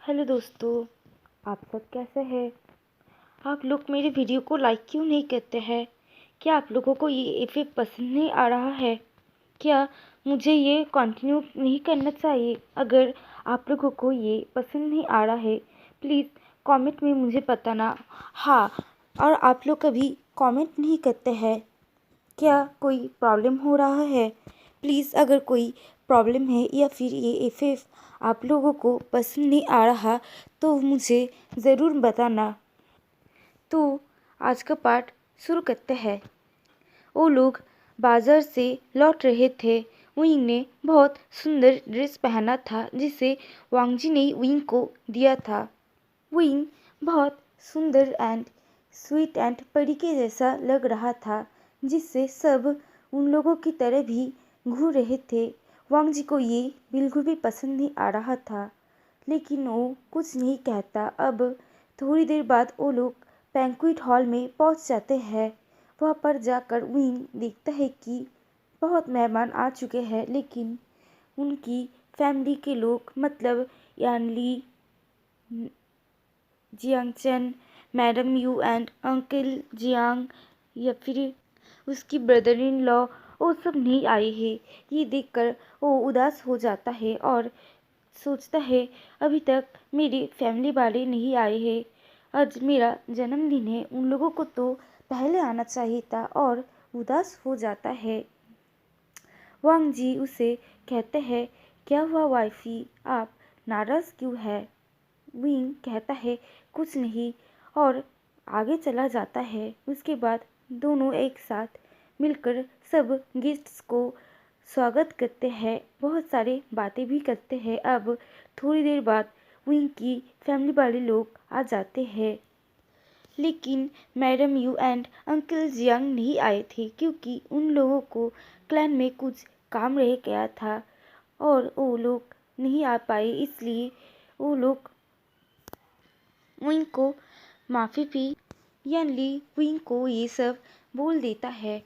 Hello दोस्तों, आप सब कैसे हैं? आप लोग मेरे वीडियो को लाइक क्यों नहीं करते हैं? क्या आप लोगों को ये इफ़ेक्ट पसंद नहीं आ रहा है? क्या मुझे ये कंटिन्यू नहीं करना चाहिए? अगर आप लोगों को ये पसंद नहीं आ रहा है, प्लीज़ कमेंट में मुझे बताना। हाँ, और आप लोग कभी कमेंट नहीं करते हैं, क्या कोई प्रॉब्लम हो रहा है? प्लीज़ अगर कोई प्रॉब्लम है या फिर ये इफ़ेक्ट आप लोगों को पसंद नहीं आ रहा तो मुझे ज़रूर बताना। तो आज का पार्ट शुरू करते हैं। वो लोग बाज़ार से लौट रहे थे। विंग ने बहुत सुंदर ड्रेस पहना था जिसे वांगजी ने विंग को दिया था। विंग बहुत सुंदर एंड स्वीट एंड परी के जैसा लग रहा था, जिससे सब उन लोगों की तरह भी घूर रहे थे। वांगजी को ये बिल्कुल भी पसंद नहीं आ रहा था, लेकिन वो कुछ नहीं कहता। अब थोड़ी देर बाद वो लोग बैंक्वेट हॉल में पहुंच जाते हैं। वहाँ पर जाकर विंग देखता है कि बहुत मेहमान आ चुके हैं, लेकिन उनकी फैमिली के लोग मतलब Yanli, Jiangchen, madam Yu and uncle Jiang या फिर उसकी ब्रदर इन लॉ, वो सब नहीं आए हैं। ये देखकर वो उदास हो जाता है और सोचता है अभी तक मेरी फैमिली वाले नहीं आए हैं। आज मेरा जन्मदिन है, उन लोगों को तो पहले आना चाहिए था और उदास हो जाता है। वांग जी उसे कहते हैं, क्या हुआ वाइफी, आप नाराज़ क्यों है? विंग कहता है कुछ नहीं और आगे चला जाता है। उसके बाद दोनों एक साथ मिलकर सब गेस्ट्स को स्वागत करते हैं, बहुत सारे बातें भी करते हैं। अब थोड़ी देर बाद विंग की फैमिली वाले लोग आ जाते हैं, लेकिन madam Yu and uncle Jiang नहीं आए थे क्योंकि उन लोगों को क्लैन में कुछ काम रह गया था और वो लोग नहीं आ पाए। इसलिए वो लोग विंग को माफ़ी भी यानली विंग को ये सब बोल देता है।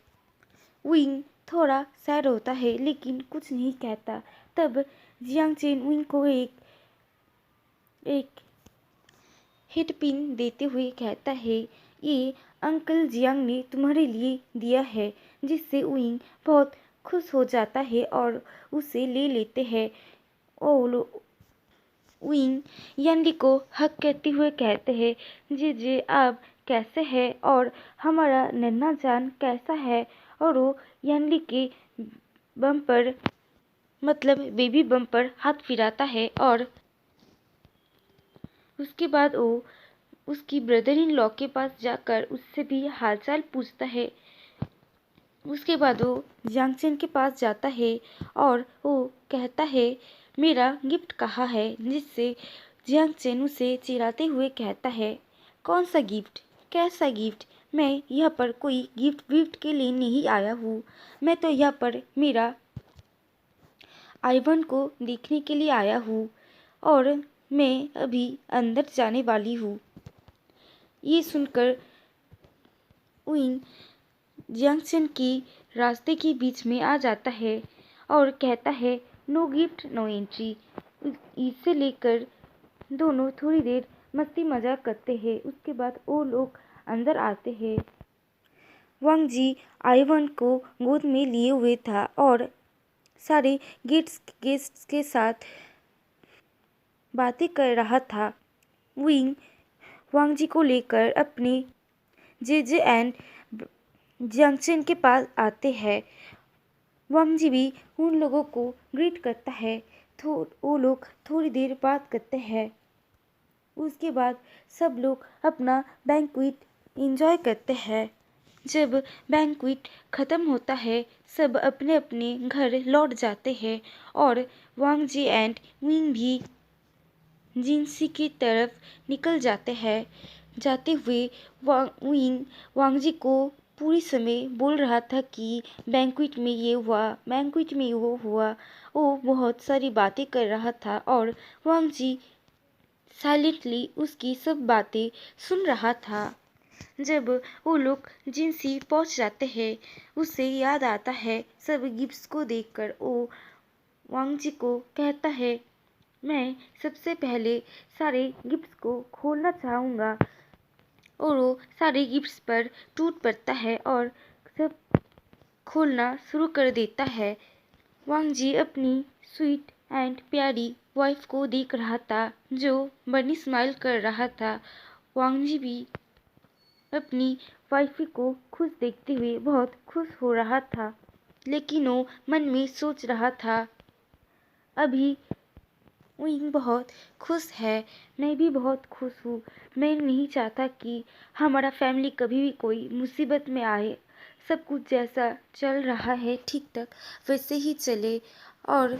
विंग थोड़ा सैड होता है लेकिन कुछ नहीं कहता। तब जियांग चेन विंग को एक हिट पिन देते हुए कहता है, ये अंकल जियांग ने तुम्हारे लिए दिया है, जिससे विंग बहुत खुश हो जाता है और उसे ले लेते हैं। विंग यानली को हक करते हुए कहते हैं, जी आप कैसे हैं और हमारा नन्हा जान कैसा है? और वो यानली के बम पर मतलब बेबी बम पर हाथ फिराता है और उसके बाद वो उसकी ब्रदर इन लॉ के पास जाकर उससे भी हालचाल पूछता है। उसके बाद वो जियांगचेन के पास जाता है और वो कहता है, मेरा गिफ्ट कहाँ है? जिससे जियांगचेन उसे चिढ़ाते हुए कहता है, कौन सा गिफ्ट, कैसा गिफ्ट? मैं यहाँ पर कोई गिफ्ट विफ्ट के लिए नहीं आया हूँ। मैं तो यहाँ पर मेरा आइवन को देखने के लिए आया हूँ और मैं अभी अंदर जाने वाली हूँ। ये सुनकर विंग जंक्शन की रास्ते के बीच में आ जाता है और कहता है, नो गिफ्ट नो एंट्री। इसे लेकर दोनों थोड़ी देर मस्ती मजाक करते हैं। उसके बाद वो लोग अंदर आते हैं। वांग जी आइवन को गोद में लिए हुए था और सारे गेस्ट्स के साथ बातें कर रहा था। विंग वांग जी को लेकर अपने जे एंड जंक्शन के पास आते हैं। वांग जी भी उन लोगों को ग्रीट करता है। वो लोग थोड़ी देर बात करते हैं। उसके बाद सब लोग अपना बैंक्वेट एंजॉय करते हैं। जब बैंक्वेट ख़त्म होता है, सब अपने अपने घर लौट जाते हैं और वांग जी एंड विंग भी जिनसी की तरफ निकल जाते हैं। जाते हुए विंग वांगजी को पूरी समय बोल रहा था कि बैंक्वेट में ये हुआ, बैंक्वेट में वो हुआ। वो बहुत सारी बातें कर रहा था और वांगजी साइलेंटली उसकी सब बातें सुन रहा था। जब वो लोग जिनसी पहुंच जाते हैं, उसे याद आता है सब गिफ्ट्स को देखकर वो वांगजी को कहता है, मैं सबसे पहले सारे गिफ्ट्स को खोलना चाहूँगा और वो सारे गिफ्ट्स पर टूट पड़ता है और सब खोलना शुरू कर देता है। वांग जी अपनी स्वीट एंड प्यारी वाइफ को देख रहा था जो बड़ी स्माइल कर रहा था। वांग जी भी अपनी वाइफ को खुश देखते हुए बहुत खुश हो रहा था, लेकिन वो मन में सोच रहा था अभी विंग बहुत खुश है, मैं भी बहुत खुश हूँ। मैं नहीं चाहता कि हमारा फैमिली कभी भी कोई मुसीबत में आए। सब कुछ जैसा चल रहा है ठीक ठाक वैसे ही चले। और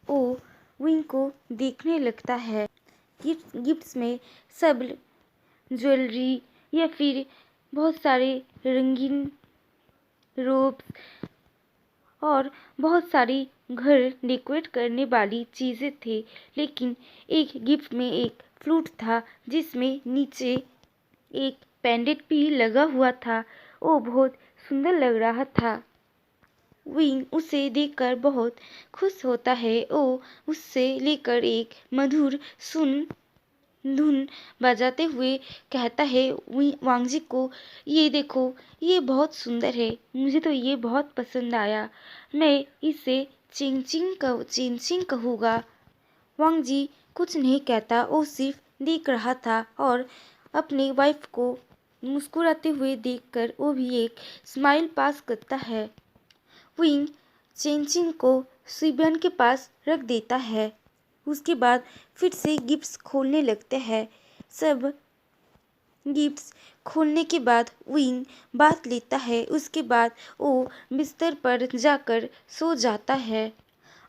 वो विंग को देखने लगता है। गिफ्ट्स में सब ज्वेलरी या फिर बहुत सारे रंगीन रोब्स और बहुत सारी घर डेकोरेट करने वाली चीज़ें थे, लेकिन एक गिफ्ट में एक फ्लूट था जिसमें नीचे एक पेंडेंट भी लगा हुआ था। वो बहुत सुंदर लग रहा था। विंग उसे देखकर बहुत खुश होता है। वो उससे लेकर एक मधुर सुन धुन बजाते हुए कहता है वांगजी को, ये देखो, ये बहुत सुंदर है, मुझे तो ये बहुत पसंद आया, मैं इसे चिंचिंग कहूँगा। वांगजी कुछ नहीं कहता, वो सिर्फ देख रहा था और अपनी वाइफ को मुस्कुराते हुए देखकर वो भी एक स्माइल पास करता है। विंग चिंचिंग को सिबियन के पास रख देता है। उसके बाद फिर से गिफ्ट्स खोलने लगते हैं। सब गिफ्ट्स खोलने के बाद विंग बात लेता है। उसके बाद वो बिस्तर पर जाकर सो जाता है।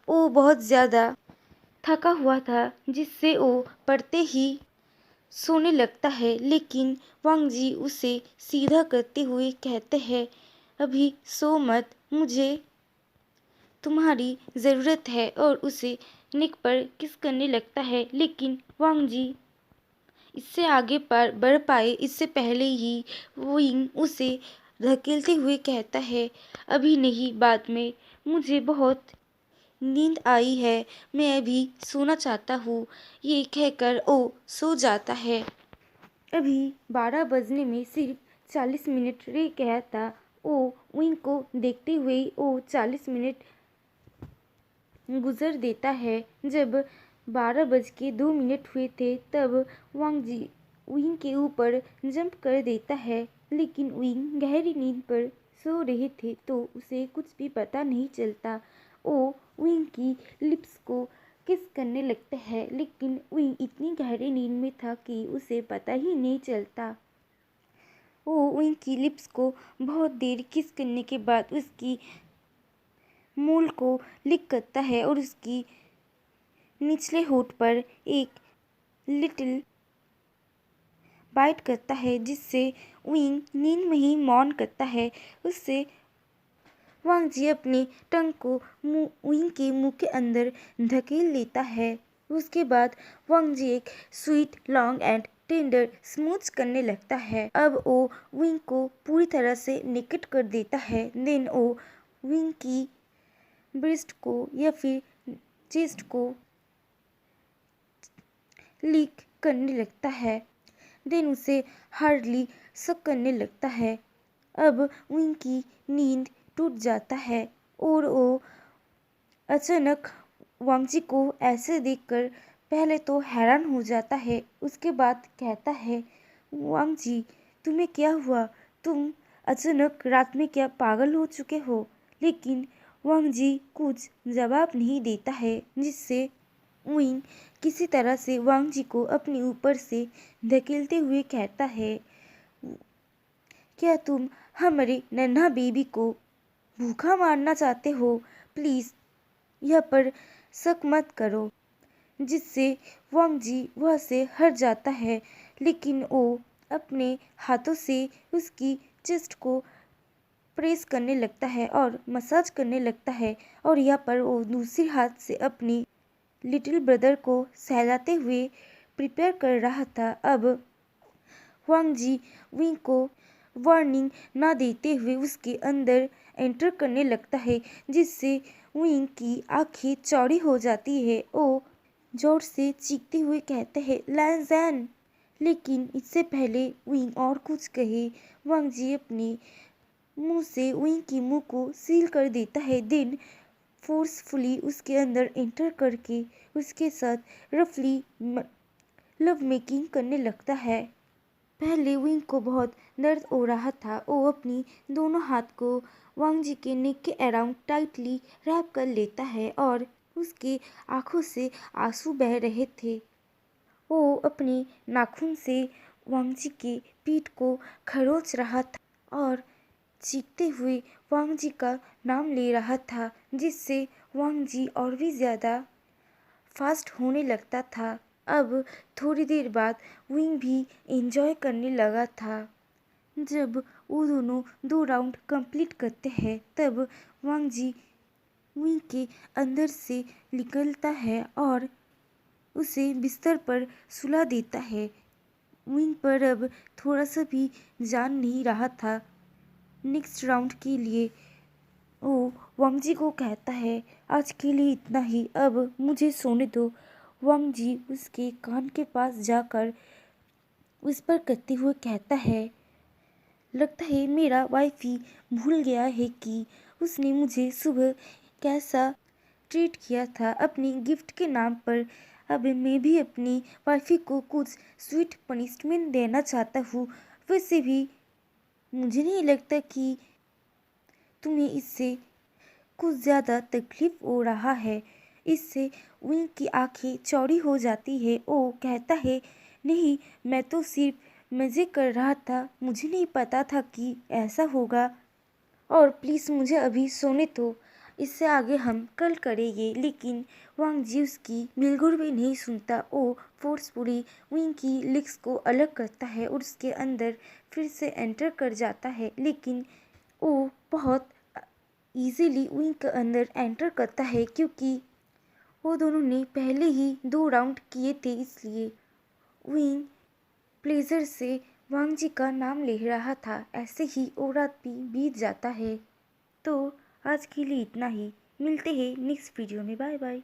वो बहुत ज़्यादा थका हुआ था जिससे वो पढ़ते ही सोने लगता है, लेकिन वांग जी उसे सीधा करते हुए कहते हैं अभी सो मत, मुझे तुम्हारी ज़रूरत है। और उसे नेक पर किस करने लगता है, लेकिन वांग जी इससे आगे पर बढ़ पाए इससे पहले ही विंग उसे धकेलते हुए कहता है अभी नहीं, बाद में, मुझे बहुत नींद आई है, मैं अभी सोना चाहता हूँ। ये कहकर वो सो जाता है। अभी 12 बजने में सिर्फ 40 मिनट रह गया था। वो विंग को देखते हुए वो 40 मिनट गुजर देता है। जब 12 बज के 2 मिनट हुए थे तब वांग जी विंग के ऊपर जंप कर देता है, लेकिन विंग गहरी नींद पर सो रहे थे तो उसे कुछ भी पता नहीं चलता। वो विंग की लिप्स को किस करने लगता है, लेकिन विंग इतनी गहरी नींद में था कि उसे पता ही नहीं चलता। वो विंग की लिप्स को बहुत देर किस करने के बाद उसकी मूल को लिक करता है और उसकी निचले होठ पर एक लिटिल बाइट करता है, जिससे विंग नींद में ही मौन करता है। उससे वांग जी अपनी टंग को विंग के मुंह के अंदर धकेल लेता है। उसके बाद वांग जी एक sweet long and tender smooth करने लगता है। अब वो विंग को पूरी तरह से नेकेड कर देता है। देन वो विंग की ब्रेस्ट को या फिर चेस्ट को लीक करने लगता है। देन उसे हार्डली सक करने लगता है। अब विंग की नींद टूट जाता है और वो अचानक वांगजी को ऐसे देखकर पहले तो हैरान हो जाता है। उसके बाद कहता है वांग जी, तुम्हें क्या हुआ? तुम अचानक रात में क्या पागल हो चुके हो? लेकिन वांग जी कुछ जवाब नहीं देता है, जिससे विंग किसी तरह से वांग जी को अपने ऊपर से धकेलते हुए कहता है क्या तुम हमारे नन्हा बेबी को भूखा मारना चाहते हो? प्लीज़ यह पर शक मत करो। जिससे वांग जी वह से हट जाता है, लेकिन वो अपने हाथों से उसकी चेस्ट को प्रेस करने लगता है और मसाज करने लगता है। और यहाँ पर वो दूसरे हाथ से अपनी लिटिल ब्रदर को सहलाते हुए प्रिपेयर कर रहा था। अब वांग जी विंग को वार्निंग ना देते हुए उसके अंदर एंटर करने लगता है, जिससे विंग की आंखें चौड़ी हो जाती है। वो जोर से चीखते हुए कहता है लैंज़ैन। लेकिन इससे पहले विंग और कुछ कहे, वांग जी अपने मुंह से विंग के मुंह को सील कर देता है। देन फोर्सफुली उसके अंदर एंटर करके उसके साथ रफली लव मेकिंग करने लगता है। पहले विंग को बहुत दर्द हो रहा था। वो अपनी दोनों हाथ को वांग जी के नेक के अराउंड टाइटली रैप कर लेता है और उसके आंखों से आंसू बह रहे थे। वो अपने नाखून से वांग जी के पीठ को खरोच रहा था और चीखते हुए वांग जी का नाम ले रहा था, जिससे वांग जी और भी ज़्यादा फास्ट होने लगता था। अब थोड़ी देर बाद विंग भी एंजॉय करने लगा था। जब वो दोनों 2 राउंड कंप्लीट करते हैं तब वांग जी विंग के अंदर से निकलता है और उसे बिस्तर पर सुला देता है। विंग पर अब थोड़ा सा भी जान नहीं रहा था। नेक्स्ट राउंड के लिए वो वांग जी को कहता है आज के लिए इतना ही, अब मुझे सोने दो। वांग जी उसके कान के पास जाकर उस पर करते हुए कहता है लगता है मेरा वाइफ ही भूल गया है कि उसने मुझे सुबह कैसा ट्रीट किया था अपनी गिफ्ट के नाम पर। अब मैं भी अपनी वाइफी को कुछ स्वीट पनिशमेंट देना चाहता हूँ। वैसे भी मुझे नहीं लगता कि तुम्हें इससे कुछ ज़्यादा तकलीफ हो रहा है। इससे विंग की आंखें चौड़ी हो जाती है। वो कहता है नहीं, मैं तो सिर्फ मज़े कर रहा था, मुझे नहीं पता था कि ऐसा होगा। और प्लीज़ मुझे अभी सोने दो, इससे आगे हम कल करेंगे। लेकिन वांग जी उसकी बिल्कुल भी नहीं सुनता। वो फोर्सफुली विंग की लेग्स को अलग करता है और उसके अंदर फिर से एंटर कर जाता है। लेकिन वो बहुत इजीली विंग के अंदर एंटर करता है क्योंकि वो दोनों ने पहले ही 2 राउंड किए थे। इसलिए विंग प्लेजर से वांग जी का नाम ले रहा था। ऐसे ही वो रात भी बीत जाता है। तो आज के लिए इतना ही, मिलते हैं नेक्स्ट वीडियो में। Bye bye.